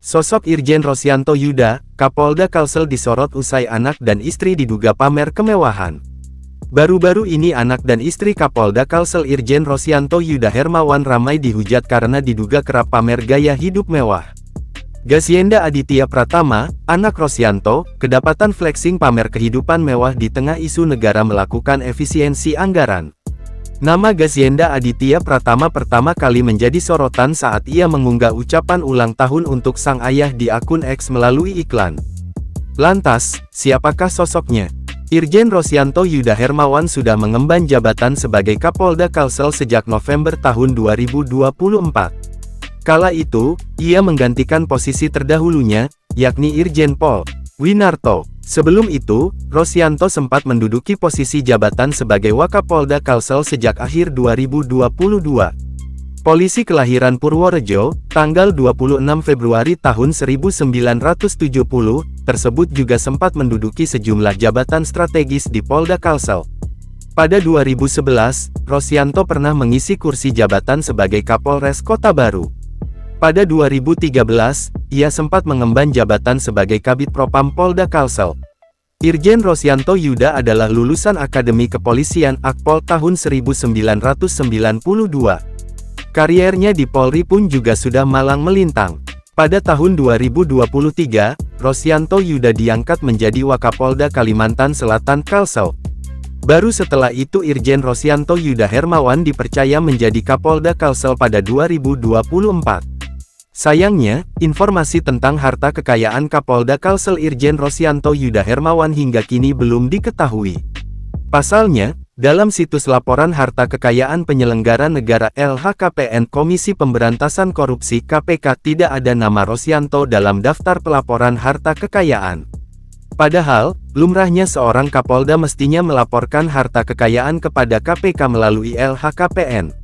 Sosok Irjen Rosyanto Yuda, Kapolda Kalsel disorot usai anak dan istri diduga pamer kemewahan. Baru-baru ini anak dan istri Kapolda Kalsel Irjen Rosyanto Yuda Hermawan ramai dihujat karena diduga kerap pamer gaya hidup mewah. Gasyenda Aditya Pratama, anak Rosyanto, kedapatan flexing pamer kehidupan mewah di tengah isu negara melakukan efisiensi anggaran. Nama Gasyenda Aditya Pratama pertama kali menjadi sorotan saat ia mengunggah ucapan ulang tahun untuk sang ayah di akun X melalui iklan. Lantas, siapakah sosoknya? Irjen Rosyanto Yuda Hermawan sudah mengemban jabatan sebagai Kapolda Kalsel sejak November tahun 2024. Kala itu, ia menggantikan posisi terdahulunya, yakni Irjen Pol. Winarto. Sebelum itu, Rosyanto sempat menduduki posisi jabatan sebagai Wakapolda Kalsel sejak akhir 2022. Polisi kelahiran Purworejo, tanggal 26 Februari tahun 1970, tersebut juga sempat menduduki sejumlah jabatan strategis di Polda Kalsel. Pada 2011, Rosyanto pernah mengisi kursi jabatan sebagai Kapolres Kota Baru. Pada 2013, ia sempat mengemban jabatan sebagai Kabid Propam Polda Kalsel. Irjen Rosyanto Yuda adalah lulusan Akademi Kepolisian Akpol tahun 1992. Kariernya di Polri pun juga sudah malang melintang. Pada tahun 2023, Rosyanto Yuda diangkat menjadi Wakapolda Kalimantan Selatan Kalsel. Baru setelah itu Irjen Rosyanto Yuda Hermawan dipercaya menjadi Kapolda Kalsel pada 2024. Sayangnya, informasi tentang harta kekayaan Kapolda Kalsel Irjen Rosyanto Yuda Hermawan hingga kini belum diketahui. Pasalnya, dalam situs laporan harta kekayaan penyelenggara negara LHKPN Komisi Pemberantasan Korupsi KPK tidak ada nama Rosyanto dalam daftar pelaporan harta kekayaan. Padahal, lumrahnya seorang Kapolda mestinya melaporkan harta kekayaan kepada KPK melalui LHKPN.